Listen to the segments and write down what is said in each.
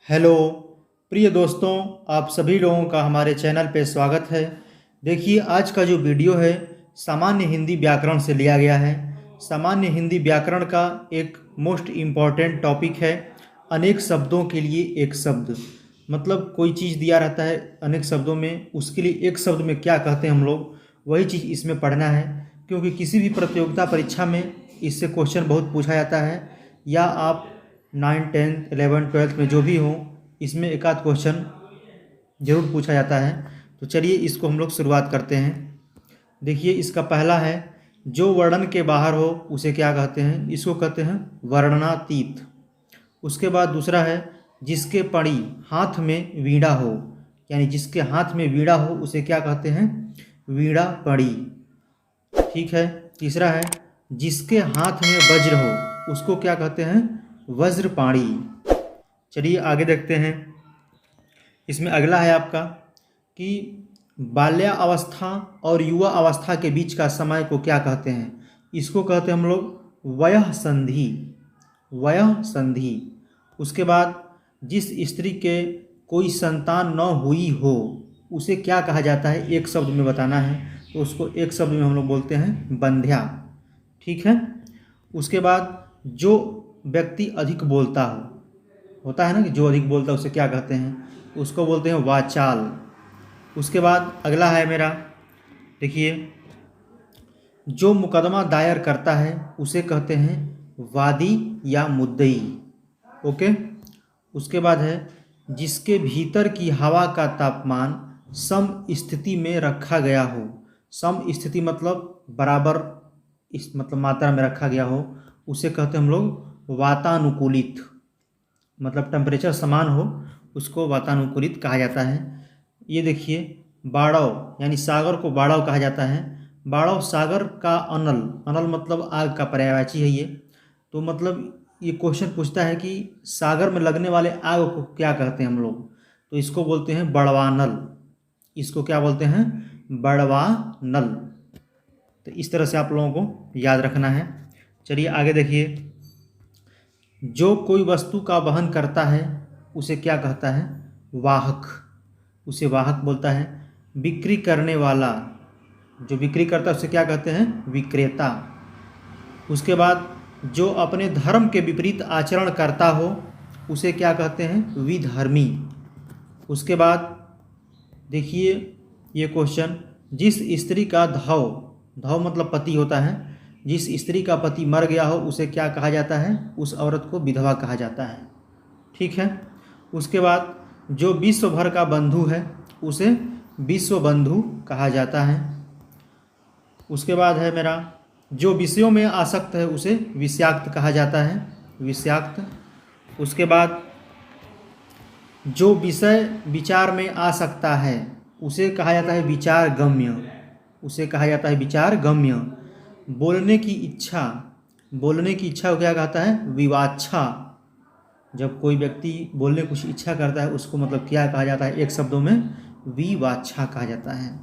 Hello प्रिय दोस्तों, आप सभी लोगों का हमारे चैनल पे स्वागत है। देखिए, आज का जो वीडियो है सामान्य हिंदी व्याकरण से लिया गया है। सामान्य हिंदी व्याकरण का एक मोस्ट इम्पॉर्टेंट टॉपिक है अनेक शब्दों के लिए एक शब्द। मतलब कोई चीज़ दिया रहता है अनेक शब्दों में, उसके लिए एक शब्द में क्या कहते हैं हम लोग, वही चीज़ इसमें पढ़ना है। क्योंकि किसी भी प्रतियोगिता परीक्षा में इससे क्वेश्चन बहुत पूछा जाता है, या आप 9, 10, 11, 12 में जो भी हो, इसमें एक आध क्वेश्चन जरूर पूछा जाता है। तो चलिए इसको हम लोग शुरुआत करते हैं। देखिए, इसका पहला है, जो वर्णन के बाहर हो उसे क्या कहते हैं? इसको कहते हैं वर्णनातीत। उसके बाद दूसरा है, जिसके पड़ी हाथ में वीणा हो, यानी जिसके हाथ में वीणा हो उसे क्या कहते हैं? वीणा पड़ी। ठीक है। तीसरा है, जिसके हाथ में वज्र हो उसको क्या कहते हैं? वज्रपाणी। चलिए आगे देखते हैं। इसमें अगला है आपका कि बाल्यावस्था और युवा अवस्था के बीच का समय को क्या कहते हैं? इसको कहते हैं हम लोग वयः संधि। वयः संधि। उसके बाद, जिस स्त्री के कोई संतान न हुई हो उसे क्या कहा जाता है? एक शब्द में बताना है, तो उसको एक शब्द में हम लोग बोलते हैं बंध्या। ठीक है। उसके बाद, जो व्यक्ति अधिक बोलता हो, होता है ना कि जो अधिक बोलता है उसे क्या कहते हैं? उसको बोलते हैं वाचाल। उसके बाद अगला है मेरा, देखिए, जो मुकदमा दायर करता है उसे कहते हैं वादी या मुद्दई। ओके। उसके बाद है, जिसके भीतर की हवा का तापमान सम स्थिति में रखा गया हो। सम स्थिति मतलब बराबर, इस मतलब मात्रा में रखा गया हो, उसे कहते हैं हम लोग वातानुकूलित। मतलब टेम्परेचर समान हो उसको वातानुकूलित कहा जाता है। ये देखिए, बाड़व यानी सागर को बाड़व कहा जाता है। बाड़व सागर का अनल, अनल मतलब आग का पर्यायवाची है ये। तो मतलब ये क्वेश्चन पूछता है कि सागर में लगने वाले आग को क्या कहते हैं हम लोग? तो इसको बोलते हैं बड़वानल। इसको क्या बोलते हैं? बड़वानल। तो इस तरह से आप लोगों को याद रखना है। चलिए आगे देखिए, जो कोई वस्तु का वहन करता है उसे क्या कहता है? वाहक। उसे वाहक बोलता है। बिक्री करने वाला, जो बिक्री करता है उसे क्या कहते हैं? विक्रेता। उसके बाद, जो अपने धर्म के विपरीत आचरण करता हो उसे क्या कहते हैं? विधर्मी। उसके बाद देखिए ये क्वेश्चन, जिस स्त्री का धव, धव मतलब पति होता है, जिस स्त्री का पति मर गया हो उसे क्या कहा जाता है? उस औरत को विधवा कहा जाता है। ठीक है। उसके बाद, जो विश्व भर का बंधु है उसे विश्व बंधु कहा जाता है। उसके बाद है मेरा, जो विषयों में आसक्त है उसे विषयाक्त कहा जाता है। विषयाक्त। उसके बाद, जो विषय विचार में आ सकता है उसे कहा जाता है विचार गम्य। उसे कहा जाता है विचार गम्य। बोलने की इच्छा, बोलने की इच्छा को क्या कहता है? विवाच्छा। जब कोई व्यक्ति बोलने की कुछ इच्छा करता है उसको मतलब क्या कहा जाता है? एक शब्दों में विवाच्छा कहा जाता है।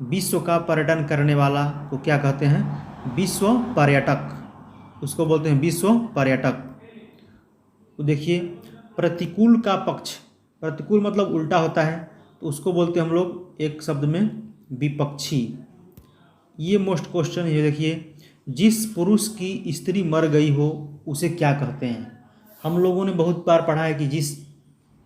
विश्व का पर्यटन करने वाला को क्या कहते हैं? विश्व पर्यटक। उसको बोलते हैं विश्व पर्यटक। तो देखिए, प्रतिकूल का पक्ष, प्रतिकूल मतलब उल्टा होता है, तो उसको बोलते हैं हम लोग एक शब्द में विपक्षी। ये मोस्ट क्वेश्चन है। देखिए, जिस पुरुष की स्त्री मर गई हो उसे क्या कहते हैं? हम लोगों ने बहुत बार पढ़ा है कि जिस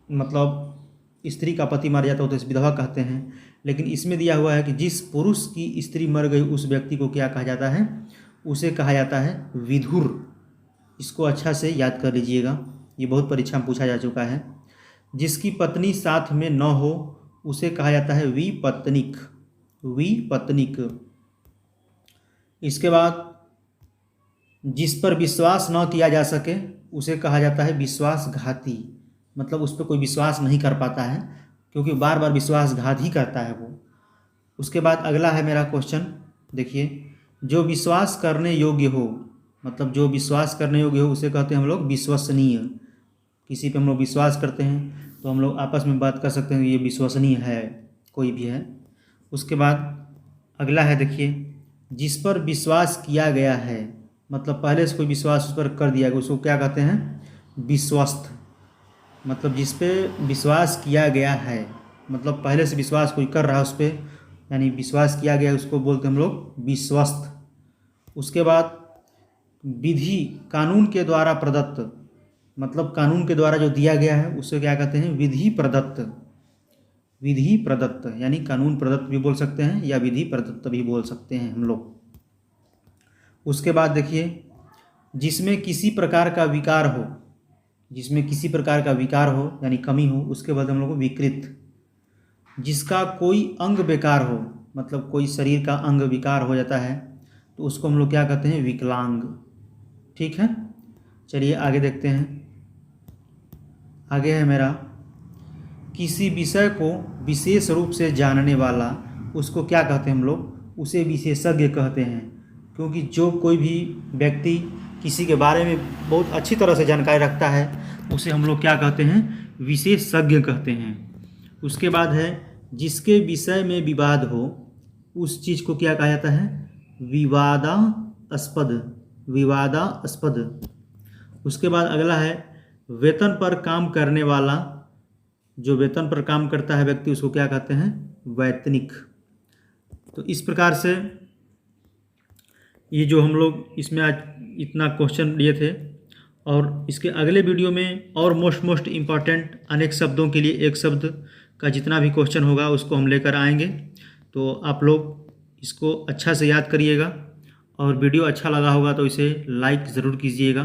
मतलब स्त्री का पति मर जाता हो तो इस विधवा कहते हैं, लेकिन इसमें दिया हुआ है कि जिस पुरुष की स्त्री मर गई उस व्यक्ति को क्या कहा जाता है? उसे कहा जाता है विधुर। इसको अच्छा से याद कर लीजिएगा, ये बहुत परीक्षा में पूछा जा चुका है। जिसकी पत्नी साथ में न हो उसे कहा जाता है विपत्निक। विपत्निक। इसके बाद, जिस पर विश्वास न किया जा सके उसे कहा जाता है विश्वासघाती। मतलब उस पर कोई विश्वास नहीं कर पाता है क्योंकि बार बार विश्वासघात ही करता है वो। उसके बाद अगला है मेरा क्वेश्चन, देखिए, जो विश्वास करने योग्य हो, मतलब जो विश्वास करने योग्य हो उसे कहते हैं हम लोग विश्वसनीय। किसी पे हम लोग विश्वास करते हैं तो हम लोग आपस में बात कर सकते हैं ये विश्वसनीय है, कोई भी है। उसके बाद अगला है, देखिए, जिस पर विश्वास किया गया है, मतलब पहले से कोई विश्वास उस पर कर दिया गया, उसको क्या कहते हैं? विश्वस्त। मतलब जिस पे विश्वास किया गया है, मतलब पहले से विश्वास कोई कर रहा है उस पर, यानी विश्वास किया गया है, उसको बोलते हैं हम लोग विश्वस्त। उसके बाद विधि, कानून के द्वारा प्रदत्त, मतलब कानून के द्वारा जो दिया गया है उससे क्या कहते हैं, विधि प्रदत्त। विधि प्रदत्त यानी कानून प्रदत्त भी बोल सकते हैं या विधि प्रदत्त भी बोल सकते हैं हम लोग। उसके बाद देखिए, जिसमें किसी प्रकार का विकार हो, जिसमें किसी प्रकार का विकार हो यानी कमी हो, उसके बाद हम लोग को विकृत। जिसका कोई अंग बेकार हो, मतलब कोई शरीर का अंग विकार हो जाता है तो उसको हम लोग क्या कहते हैं, विकलांग। ठीक है, चलिए आगे देखते हैं। आगे है मेरा, किसी विषय को विशेष रूप से जानने वाला, उसको क्या कहते हैं हम लोग, उसे विशेषज्ञ कहते हैं। क्योंकि जो कोई भी व्यक्ति किसी के बारे में बहुत अच्छी तरह से जानकारी रखता है उसे हम लोग क्या कहते हैं, विशेषज्ञ कहते हैं। उसके बाद है, जिसके विषय में विवाद हो उस चीज़ को क्या कहा जाता है, विवादास्पद। विवादास्पद। उसके बाद अगला है, वेतन पर काम करने वाला, जो वेतन पर काम करता है व्यक्ति उसको क्या कहते हैं, वैतनिक। तो इस प्रकार से ये जो हम लोग इसमें आज इतना क्वेश्चन लिए थे, और इसके अगले वीडियो में और मोस्ट इम्पॉर्टेंट अनेक शब्दों के लिए एक शब्द का जितना भी क्वेश्चन होगा उसको हम लेकर आएंगे। तो आप लोग इसको अच्छा से याद करिएगा, और वीडियो अच्छा लगा होगा तो इसे लाइक ज़रूर कीजिएगा।